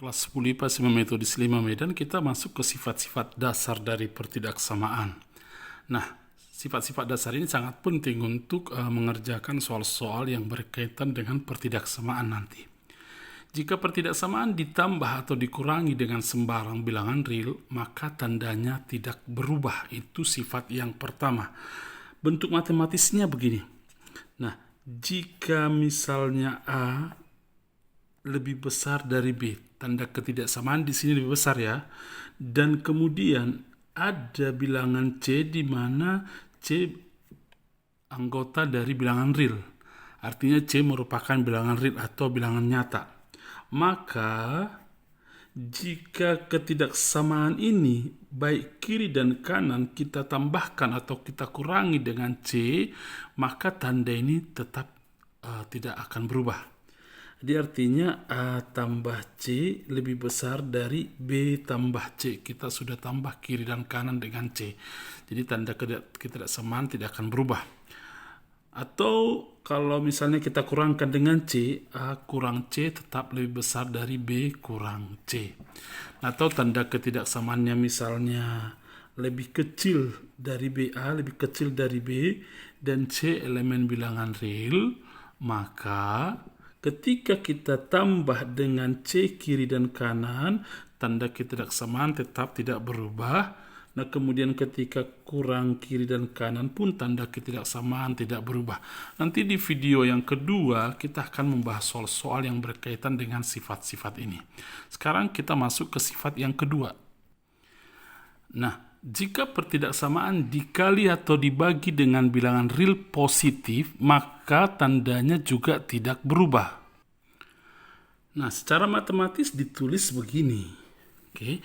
Kelas 10 IPA 9 Metodis 5 Medan, kita masuk ke sifat-sifat dasar dari pertidaksamaan. Nah, sifat-sifat dasar ini sangat penting untuk mengerjakan soal-soal yang berkaitan dengan pertidaksamaan nanti. Jika pertidaksamaan ditambah atau dikurangi dengan sembarang bilangan real, maka tandanya tidak berubah. Itu sifat yang pertama. Bentuk matematisnya begini. Nah, jika misalnya A lebih besar dari B, tanda ketidaksamaan di sini lebih besar ya. Dan kemudian ada bilangan C di mana C anggota dari bilangan real. Artinya C merupakan bilangan real atau bilangan nyata. Maka jika ketidaksamaan ini baik kiri dan kanan kita tambahkan atau kita kurangi dengan C, maka tanda ini tetap tidak akan berubah. Jadi artinya A tambah C lebih besar dari B tambah C. Kita sudah tambah kiri dan kanan dengan C. Jadi tanda ketidaksamaan tidak akan berubah. Atau kalau misalnya kita kurangkan dengan C, A kurang C tetap lebih besar dari B kurang C. Atau tanda ketidaksamaannya misalnya lebih kecil dari B, A lebih kecil dari B, dan C elemen bilangan real, maka ketika kita tambah dengan C kiri dan kanan, tanda ketidaksamaan tetap tidak berubah. Nah, kemudian ketika kurang kiri dan kanan pun tanda ketidaksamaan tidak berubah. Nanti di video yang kedua kita akan membahas soal-soal yang berkaitan dengan sifat-sifat ini. Sekarang kita masuk ke sifat yang kedua. Nah, jika pertidaksamaan dikali atau dibagi dengan bilangan real positif, maka tandanya juga tidak berubah. Nah, secara matematis ditulis begini. Oke.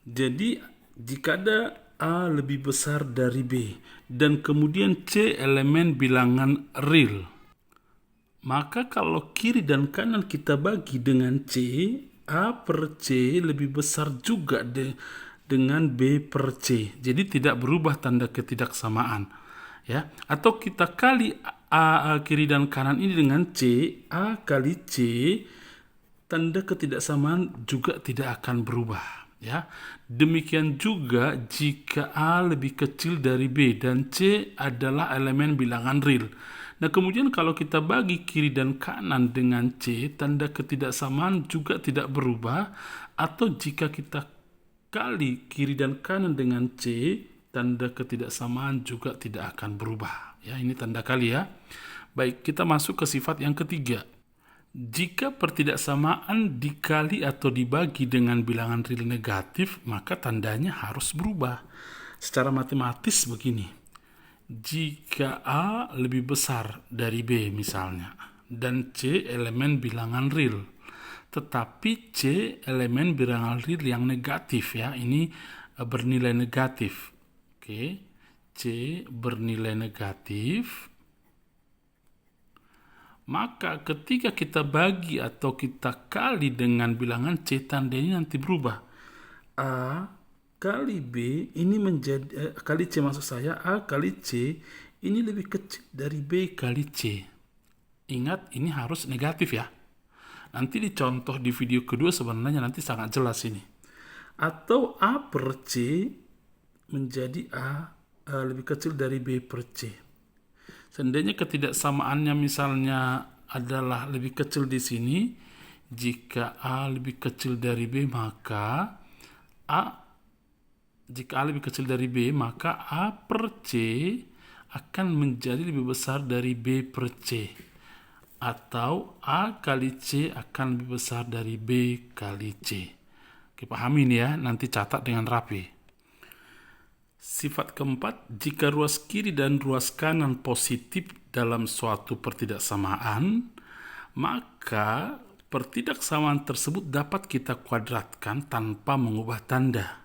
Jadi jika ada A lebih besar dari B dan kemudian C elemen bilangan real, maka kalau kiri dan kanan kita bagi dengan C, A per C lebih besar juga dengan B per C. Jadi tidak berubah tanda ketidaksamaan. Ya, atau kita kali A kiri dan kanan ini dengan C, A kali C, tanda ketidaksamaan juga tidak akan berubah. Ya, demikian juga jika A lebih kecil dari B dan C adalah elemen bilangan real. Nah, kemudian kalau kita bagi kiri dan kanan dengan C, tanda ketidaksamaan juga tidak berubah. Atau jika kita kali kiri dan kanan dengan C, tanda ketidaksamaan juga tidak akan berubah. Ya, ini tanda kali ya. Baik, kita masuk ke sifat yang ketiga. Jika pertidaksamaan dikali atau dibagi dengan bilangan real negatif, maka tandanya harus berubah. Secara matematis begini. Jika A lebih besar dari B misalnya, dan C elemen bilangan real, tetapi C elemen bilangan real yang negatif ya, ini bernilai negatif. Oke, C bernilai negatif. Maka ketika kita bagi atau kita kali dengan bilangan C, tandanya nanti berubah. A kali B ini menjadi kali C, maksud saya A kali C ini lebih kecil dari B kali C. Ingat, ini harus negatif ya. Nanti dicontoh di video kedua sebenarnya nanti sangat jelas ini. Atau A per C menjadi A lebih kecil dari B per C. Seandainya ketidaksamaannya misalnya adalah lebih kecil di sini, jika A lebih kecil dari B, maka jika A lebih kecil dari B, maka A per C akan menjadi lebih besar dari B per C. Atau A kali C akan lebih besar dari B kali C. Oke, pahami ini ya, nanti catat dengan rapi. Sifat keempat, jika ruas kiri dan ruas kanan positif dalam suatu pertidaksamaan, maka pertidaksamaan tersebut dapat kita kuadratkan tanpa mengubah tanda.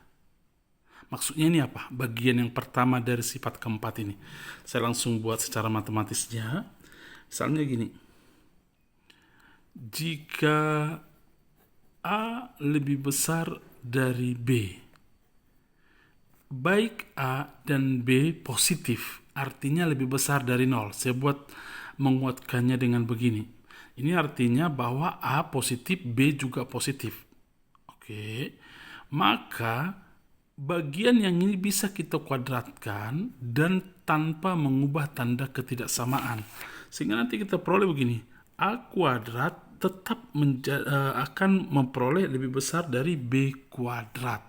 Maksudnya ini apa? Bagian yang pertama dari sifat keempat ini. Saya langsung buat secara matematisnya. Misalnya gini. Jika A lebih besar dari B, baik A dan B positif, artinya lebih besar dari 0. Saya buat menguatkannya dengan begini. Ini artinya bahwa A positif, B juga positif. Oke. Maka bagian yang ini bisa kita kuadratkan dan tanpa mengubah tanda ketidaksamaan. Sehingga nanti kita peroleh begini. A kuadrat tetap akan memperoleh lebih besar dari B kuadrat.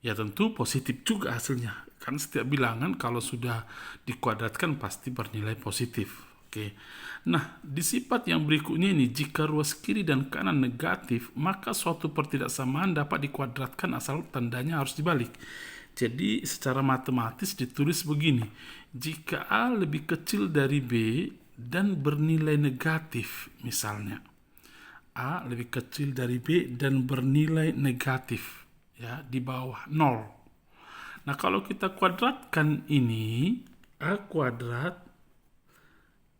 Ya tentu positif juga hasilnya. Kan setiap bilangan kalau sudah dikuadratkan pasti bernilai positif. Oke. Nah, di sifat yang berikutnya ini, jika ruas kiri dan kanan negatif, maka suatu pertidaksamaan dapat dikuadratkan asal tandanya harus dibalik. Jadi, secara matematis ditulis begini. Jika A lebih kecil dari B dan bernilai negatif, misalnya. A lebih kecil dari B dan bernilai negatif, ya, di bawah 0. Nah, kalau kita kuadratkan ini, A kuadrat,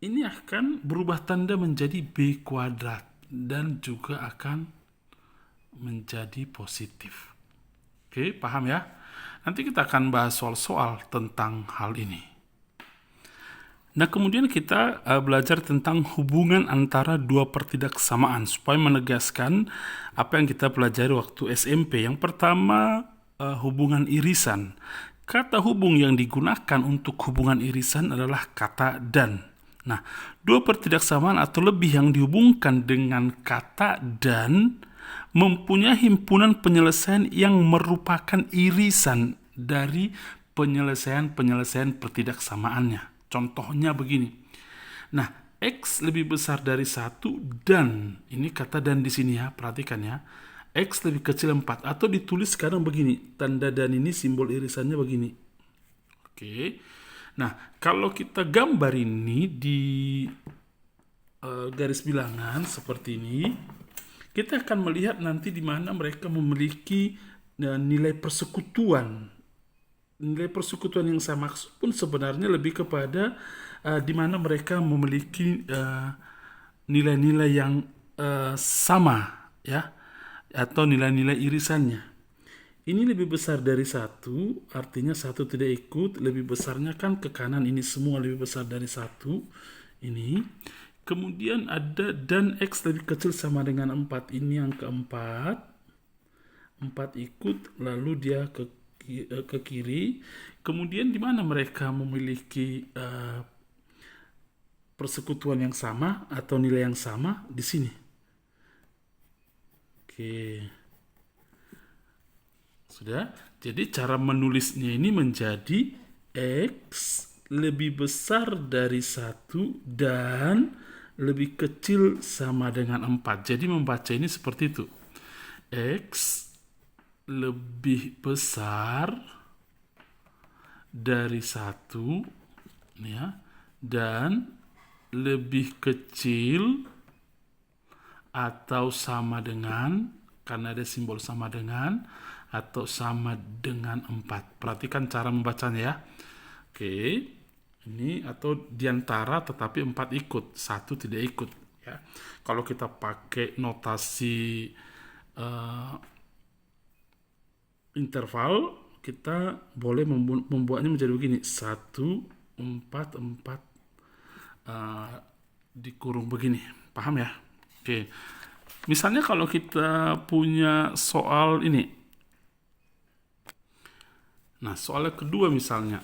ini akan berubah tanda menjadi B kuadrat dan juga akan menjadi positif. Oke, paham ya? Nanti kita akan bahas soal-soal tentang hal ini. Nah, kemudian kita belajar tentang hubungan antara dua pertidaksamaan supaya menegaskan apa yang kita pelajari waktu SMP. Yang pertama, hubungan irisan. Kata hubung yang digunakan untuk hubungan irisan adalah kata dan. Nah, dua pertidaksamaan atau lebih yang dihubungkan dengan kata dan mempunyai himpunan penyelesaian yang merupakan irisan dari penyelesaian pertidaksamaannya. Contohnya begini. Nah, X lebih besar dari 1 dan, ini kata dan di sini ya, perhatikan ya. X lebih kecil 4, atau ditulis sekarang begini. Tanda dan ini simbol irisannya begini. Oke. Nah, kalau kita gambar ini di garis bilangan seperti ini, kita akan melihat nanti di mana mereka memiliki nilai persekutuan. Nilai persekutuan yang saya maksud pun sebenarnya lebih kepada di mana mereka memiliki nilai-nilai yang sama, ya, atau nilai-nilai irisannya. Ini lebih besar dari 1, artinya 1 tidak ikut. Lebih besarnya kan ke kanan, ini semua lebih besar dari 1. Ini. Kemudian ada dan X lebih kecil sama dengan 4. Ini yang keempat. 4 ikut, lalu dia ke kiri. Kemudian di mana mereka memiliki persekutuan yang sama atau nilai yang sama? Di sini. Oke. Sudah? Jadi cara menulisnya ini menjadi X lebih besar dari 1 dan lebih kecil sama dengan 4. Jadi membaca ini seperti itu. X lebih besar dari 1, ya, dan lebih kecil atau sama dengan, karena ada simbol sama dengan, atau sama dengan 4. Perhatikan cara membacanya ya. Oke. Ini atau diantara tetapi 4 ikut, 1 tidak ikut. Ya. Kalau kita pakai notasi interval, kita boleh membuatnya menjadi begini. 1, 4, 4 dikurung begini. Paham ya? Oke. Misalnya kalau kita punya soal ini. Nah, soal yang kedua misalnya.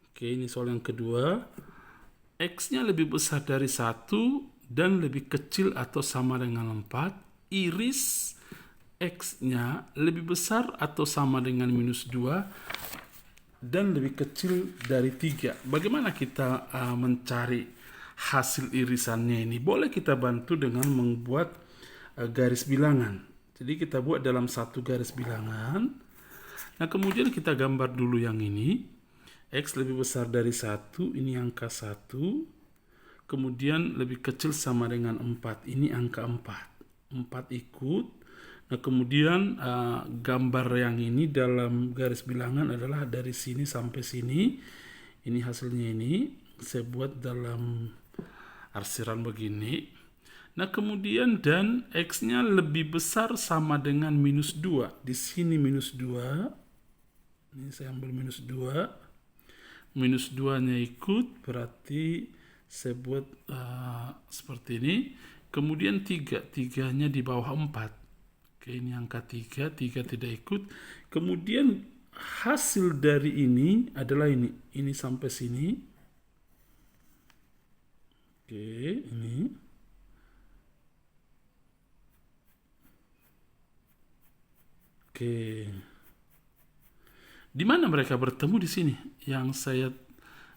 Oke, ini soal yang kedua. X-nya lebih besar dari 1 dan lebih kecil atau sama dengan 4. Iris X-nya lebih besar atau sama dengan minus 2 dan lebih kecil dari 3. Bagaimana kita mencari hasil irisannya ini? Boleh kita bantu dengan membuat garis bilangan. Jadi kita buat dalam satu garis bilangan. Nah, kemudian kita gambar dulu yang ini. X lebih besar dari 1, ini angka 1. Kemudian lebih kecil sama dengan 4, ini angka 4. 4 ikut. Nah, kemudian gambar yang ini dalam garis bilangan adalah dari sini sampai sini. Ini hasilnya ini. Saya buat dalam arsiran begini. Nah, kemudian dan X-nya lebih besar sama dengan minus 2. Di sini minus 2. Ini saya ambil minus 2. Minus 2-nya ikut, berarti saya buat seperti ini. Kemudian 3. 3-nya di bawah 4. Oke, ini angka 3, 3 tidak ikut. Kemudian hasil dari ini adalah ini. Ini sampai sini. Oke, ini. Oke. Di mana mereka bertemu di sini?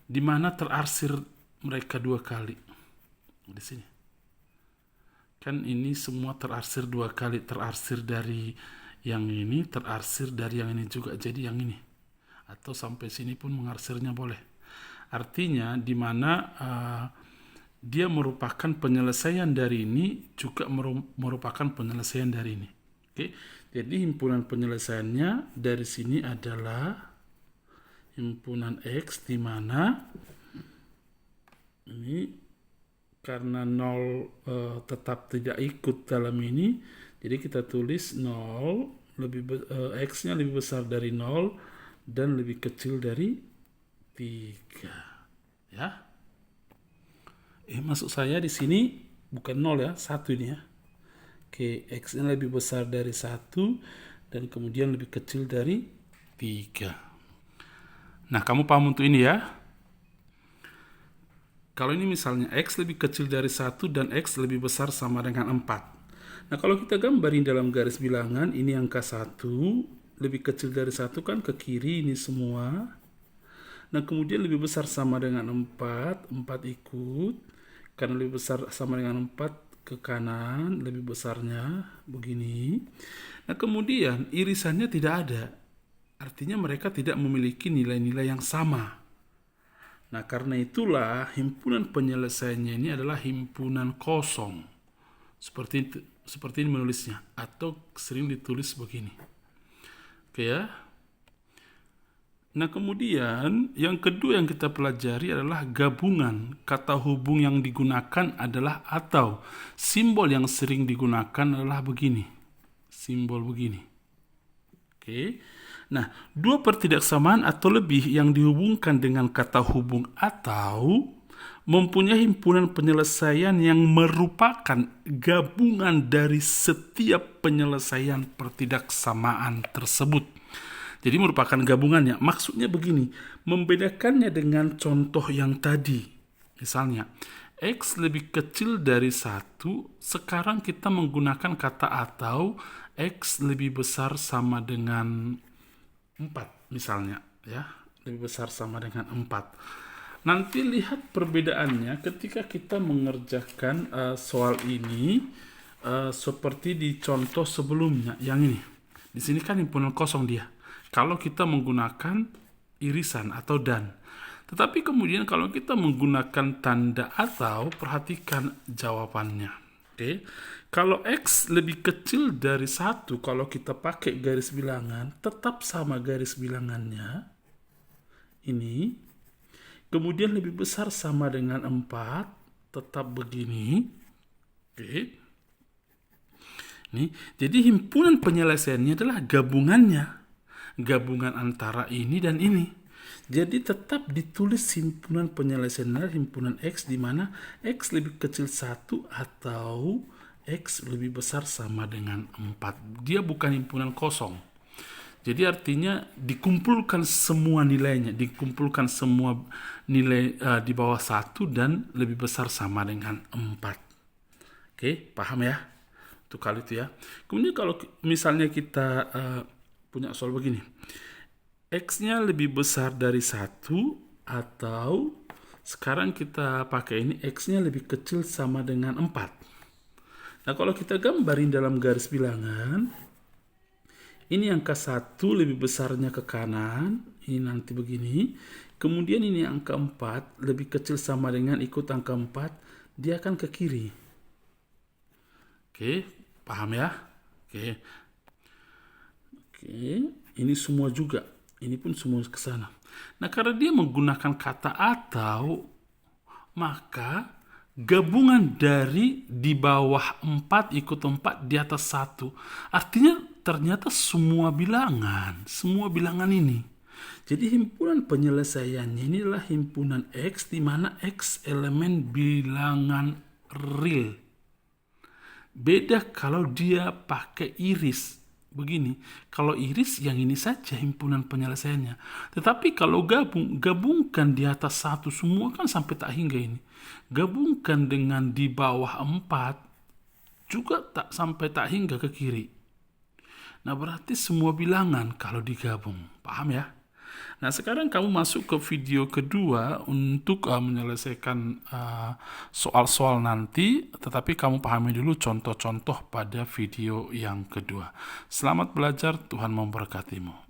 Di mana terarsir mereka 2 kali? Di sini. Kan ini semua terarsir 2 kali, terarsir dari yang ini, terarsir dari yang ini juga jadi yang ini. Atau sampai sini pun mengarsirnya boleh. Artinya di mana dia merupakan penyelesaian dari ini juga merupakan penyelesaian dari ini. Oke. Jadi himpunan penyelesaiannya dari sini adalah himpunan X, di mana ini karena 0 tetap tidak ikut dalam ini, jadi kita tulis 0 X-nya lebih besar dari 0 dan lebih kecil dari 3. Ya. Maksud saya di sini bukan 0 ya, 1 ini ya. Oke, X-nya lebih besar dari 1 dan kemudian lebih kecil dari 3. Nah, kamu paham untuk ini ya? Kalau ini misalnya X lebih kecil dari 1 dan X lebih besar sama dengan 4. Nah, kalau kita gambarin dalam garis bilangan, ini angka 1, lebih kecil dari 1 kan ke kiri ini semua. Nah, kemudian lebih besar sama dengan 4, 4 ikut. Karena lebih besar sama dengan 4 ke kanan, lebih besarnya begini. Nah, kemudian irisannya tidak ada. Artinya mereka tidak memiliki nilai-nilai yang sama. Nah, karena itulah himpunan penyelesaiannya ini adalah himpunan kosong. Seperti ini menulisnya, atau sering ditulis begini. Oke ya. Nah, kemudian yang kedua yang kita pelajari adalah gabungan. Kata hubung yang digunakan adalah atau. Simbol yang sering digunakan adalah begini. Simbol begini. Oke. Nah, 2 pertidaksamaan atau lebih yang dihubungkan dengan kata hubung atau mempunyai himpunan penyelesaian yang merupakan gabungan dari setiap penyelesaian pertidaksamaan tersebut. Jadi merupakan gabungannya. Maksudnya begini, membedakannya dengan contoh yang tadi. Misalnya, X lebih kecil dari 1, sekarang kita menggunakan kata atau X lebih besar sama dengan 4 misalnya. Ya, lebih besar sama dengan 4. Nanti lihat perbedaannya ketika kita mengerjakan soal ini seperti di contoh sebelumnya. Yang ini. Di sini kan himpunan kosong dia. Kalau kita menggunakan irisan atau dan. Tetapi kemudian kalau kita menggunakan tanda atau, perhatikan jawabannya. Oke. Kalau X lebih kecil dari 1, kalau kita pakai garis bilangan, tetap sama garis bilangannya. Ini. Kemudian lebih besar sama dengan 4, tetap begini. Oke. Ini. Jadi himpunan penyelesaiannya adalah gabungannya. Gabungan antara ini dan ini. Jadi tetap ditulis himpunan penyelesaian himpunan X, di mana X lebih kecil 1 atau X lebih besar sama dengan 4. Dia bukan himpunan kosong. Jadi artinya dikumpulkan semua nilainya, dikumpulkan semua nilai di bawah 1 dan lebih besar sama dengan 4. Oke, paham ya? Untuk kali itu ya. Kemudian kalau misalnya kita punya soal begini, X-nya lebih besar dari 1 atau sekarang kita pakai ini X-nya lebih kecil sama dengan 4. Nah, kalau kita gambarin dalam garis bilangan, ini angka 1 lebih besarnya ke kanan, ini nanti begini. Kemudian ini angka 4 lebih kecil sama dengan ikut angka 4, dia akan ke kiri. Oke, paham ya? Oke, ini semua juga. Ini pun semua ke sana. Nah, karena dia menggunakan kata atau, maka gabungan dari di bawah 4 ikut 4 di atas 1. Artinya ternyata semua bilangan ini. Jadi himpunan penyelesaiannya ini adalah himpunan X, di mana X elemen bilangan real. Beda kalau dia pakai iris. Begini, kalau iris yang ini saja himpunan penyelesaiannya. Tetapi kalau gabungkan di atas satu semua kan sampai tak hingga ini. Gabungkan dengan di bawah 4 juga tak sampai tak hingga ke kiri. Nah, berarti semua bilangan kalau digabung. Paham ya? Nah, sekarang kamu masuk ke video kedua untuk menyelesaikan soal-soal nanti, tetapi kamu pahami dulu contoh-contoh pada video yang kedua. Selamat belajar, Tuhan memberkatimu.